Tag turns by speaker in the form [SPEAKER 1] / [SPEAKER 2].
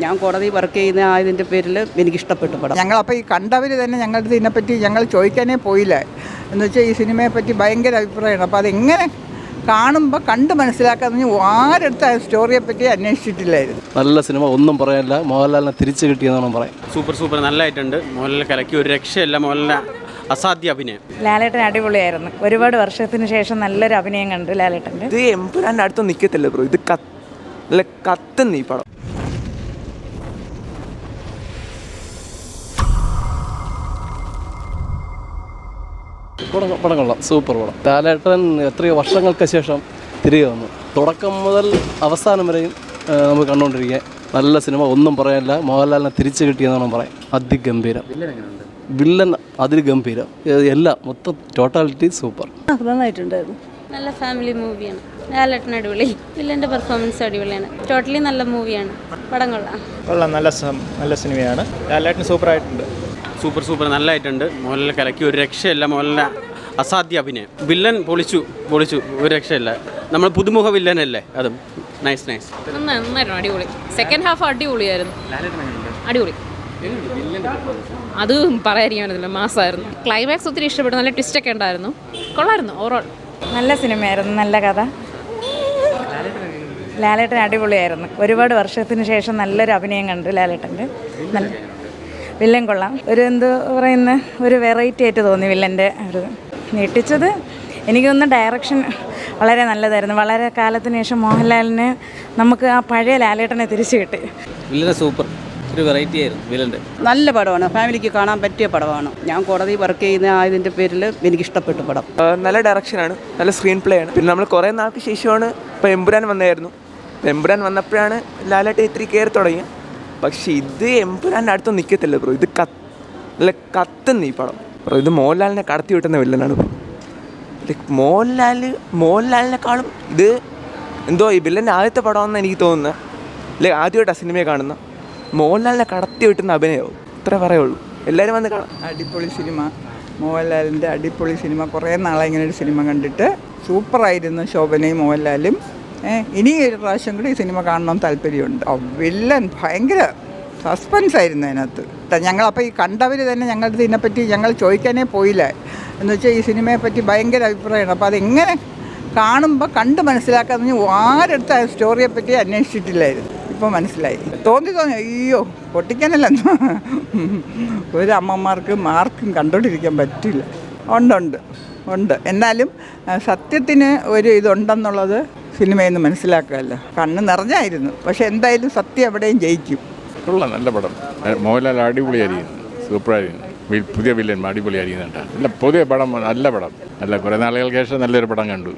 [SPEAKER 1] ഞാൻ കോടതി വർക്ക് ചെയ്യുന്ന ആയതിൻ്റെ പേരിൽ എനിക്കിഷ്ടപ്പെട്ടു പടം.
[SPEAKER 2] ഞങ്ങളപ്പോൾ ഈ കണ്ടവർ തന്നെ ഞങ്ങളുടെ ഇതിനെപ്പറ്റി ഞങ്ങൾ ചോദിക്കാനേ പോയില്ല. എന്ന് വെച്ചാൽ ഈ സിനിമയെ പറ്റി ഭയങ്കര അഭിപ്രായമാണ്. അപ്പോൾ അതെങ്ങനെ കാണുമ്പോൾ കണ്ട് മനസ്സിലാക്കാന്ന് ആരെടുത്ത സ്റ്റോറിയെ പറ്റി അന്വേഷിച്ചിട്ടില്ലായിരുന്നു.
[SPEAKER 3] നല്ല സിനിമ, ഒന്നും പറയാനില്ല. മോഹൻലാലിനെ തിരിച്ചു കിട്ടിയെന്നാണ് പറയാം.
[SPEAKER 4] സൂപ്പർ നല്ലതായിട്ടുണ്ട്. മോഹൻലാൽ കലക്കി, ഒരു രക്ഷയില്ല. മോഹൻലാൽ അസാധ്യ അഭിനയം.
[SPEAKER 5] ലാലേട്ടൻ അടിപൊളിയായിരുന്നു. ഒരുപാട് വർഷത്തിന് ശേഷം നല്ലൊരു അഭിനയം കണ്ടു ലാലേട്ടൻ്റെ.
[SPEAKER 6] ഇത് എമ്പുരാൻ്റെ അടുത്ത് നിൽക്കത്തില്ല ബ്രോ, ഇത് കത്തുന്നു ഈ പടം.
[SPEAKER 3] പടം കൊള്ളാം, സൂപ്പർ പടം. ലാലേട്ടൻ എത്രയോ വർഷങ്ങൾക്ക് ശേഷം തിരികെ വന്നു. തുടക്കം മുതൽ അവസാനം വരെയും നമുക്ക് കണ്ടുകൊണ്ടിരിക്കുക. നല്ല സിനിമ, ഒന്നും പറയാനില്ല. മോഹൻലാലിനെ തിരിച്ചു കിട്ടിയെന്നാണ് പറയാം. അതിഗംഭീരം. വില്ലൻ അതിൽ ഗംഭീരം. എല്ലാം മൊത്തം ടോട്ടാലിറ്റി സൂപ്പർ.
[SPEAKER 5] നന്നായിട്ടുണ്ടായിരുന്നു.
[SPEAKER 7] നല്ല ഫാമിലി മൂവിയാണ്. ലാലേട്ടൻ അടിപൊളി. വില്ലൻ്റെ പെർഫോമൻസ് അടിപൊളിയാണ്. ടോട്ടലി നല്ല മൂവിയാണ്. പടം കൊള്ളാം.
[SPEAKER 8] നല്ല സിനിമയാണ്. ലാലേട്ടൻ സൂപ്പറായിട്ടുണ്ട്.
[SPEAKER 4] സൂപ്പർ നല്ലതായിട്ടുണ്ട്. മോഹൻലാൽ കലക്കി, ഒരു രക്ഷയില്ല. മോഹൻലാൽ അസാധ്യ അഭിനയം. വില്ലൻ പൊളിച്ചു, ഒരു രക്ഷയില്ല. നമ്മൾ പുതുമുഖ വില്ലനല്ലേ, അതും നൈസ്.
[SPEAKER 9] നന്നായിരുന്നു, അടിപൊളി. സെക്കൻഡ് ഹാഫ് അടിപൊളിയായിരുന്നു. അടിപൊളി. അത് പറയാതിരിക്കാൻ പറ്റത്തില്ല, മാസമായിരുന്നു. ക്ലൈമാക്സ് ഒത്തിരി ഇഷ്ടപ്പെട്ടു. നല്ല ട്വിസ്റ്റൊക്കെ ഉണ്ടായിരുന്നു. കൊള്ളായിരുന്നു ഓവറോൾ.
[SPEAKER 5] നല്ല സിനിമയായിരുന്നു, നല്ല കഥ. ലാലേട്ടൻ അടിപൊളിയായിരുന്നു. ഒരുപാട് വർഷത്തിന് ശേഷം നല്ലൊരു അഭിനയം കണ്ടു ലാലേട്ടൻ്റെ. നല്ല വില്ലൻ കൊള്ളാം. എന്ത് പറയുന്ന ഒരു വെറൈറ്റി ആയിട്ട് തോന്നി വില്ലൻ്റെ ഒരു ഞെട്ടിച്ചത്. എനിക്ക് തോന്നുന്നു ഡയറക്ഷൻ വളരെ നല്ലതായിരുന്നു. വളരെ കാലത്തിന് ശേഷം മോഹൻലാലിന് നമുക്ക് ആ പഴയ ലാലേട്ടനെ തിരിച്ചു കിട്ടി.
[SPEAKER 3] വില്ലനെ സൂപ്പർ, ഒരു വെറൈറ്റി ആയിരുന്നു വില്ലൻ്റെ.
[SPEAKER 1] നല്ല പടമാണ്, ഫാമിലിക്ക് കാണാൻ പറ്റിയ പടമാണ്. ഞാൻ കോടതി വർക്ക് ചെയ്യുന്ന ആയതിൻ്റെ പേരിൽ എനിക്കിഷ്ടപ്പെട്ടു പടം.
[SPEAKER 6] നല്ല ഡയറക്ഷനാണ്, നല്ല സ്ക്രീൻ പ്ലേ ആണ്. പിന്നെ നമ്മൾ കുറേ നാൾക്ക് ശേഷമാണ് ഇപ്പോൾ എമ്പുരാൻ വന്നായിരുന്നു. എമ്പുരാൻ വന്നപ്പോഴാണ് ലാലേട്ടൻ ഇത്തിരി കയറി തുടങ്ങി. പക്ഷേ ഇത് എമ്പുരാൻ്റെ അടുത്ത് നിൽക്കത്തില്ല ബ്രോ, ഇത് കത്തുന്നു ഈ പടം ബ്രോ. ഇത് മോഹൻലാലിനെ കടത്തി വിട്ടുന്ന വില്ലനാണ് ബ്രോ. മോഹൻലാലിനെക്കാളും ഇത് എന്തോ ഈ വില്ലൻ്റെ ആദ്യത്തെ പടമെന്ന് എനിക്ക് തോന്നുന്നത്. ആദ്യമായിട്ടാണ് സിനിമയെ കാണുന്ന മോഹൻലാലിനെ കടത്തി വിട്ടുന്ന അഭിനയവും. ഇത്രേ പറയുള്ളൂ. എല്ലാവരും വന്ന് കാണാം.
[SPEAKER 2] അടിപൊളി സിനിമ, മോഹൻലാലിൻ്റെ അടിപൊളി സിനിമ. കുറേ നാളായി ഇങ്ങനെ ഒരു സിനിമ കണ്ടിട്ട്. സൂപ്പറായിരുന്നു ശോഭനയും മോഹൻലാലും. ഇനി ഒരു പ്രാവശ്യം കൂടി ഈ സിനിമ കാണണമെന്ന് താല്പര്യമുണ്ട്. വില്ലൻ ഭയങ്കര സസ്പെൻസ് ആയിരുന്നു അതിനകത്ത്. ഞങ്ങളപ്പോൾ ഈ കണ്ടവർ തന്നെ ഞങ്ങളുടെ ഇതിനെപ്പറ്റി ഞങ്ങൾ ചോദിക്കാനേ പോയില്ല. എന്ന് വെച്ചാൽ ഈ സിനിമയെ പറ്റി ഭയങ്കര അഭിപ്രായമാണ്. അപ്പോൾ അതെങ്ങനെ കാണുമ്പോൾ കണ്ട് മനസ്സിലാക്കാന്ന് ആരെടുത്ത സ്റ്റോറിയെ പറ്റി അന്വേഷിച്ചിട്ടില്ലായിരുന്നു. ഇപ്പോൾ മനസ്സിലായി. തോന്നി അയ്യോ പൊട്ടിക്കാനല്ല, ഒരു അമ്മമാർക്ക് മാർക്കും കണ്ടോണ്ടിരിക്കാൻ പറ്റില്ല. ഉണ്ട്. എന്നാലും സത്യത്തിന് ഒരു ഇതുണ്ടെന്നുള്ളത് സിനിമയിൽ നിന്ന് മനസ്സിലാക്കാമല്ലോ. കണ്ണ് നിറഞ്ഞായിരുന്നു. പക്ഷെ എന്തായാലും സത്യം എവിടെയും ജയിക്കും.
[SPEAKER 10] നല്ല പടം. മോഹൻലാൽ അടിപൊളിയായിരിക്കുന്നു, സൂപ്പറായിരുന്നു. പുതിയ വില്ലൻ അടിപൊളിയായിരിക്കുന്നുണ്ട്. പുതിയ പടം, നല്ല പടം. കുറേ നാളുകൾക്ക് ശേഷം നല്ലൊരു പടം കണ്ടു.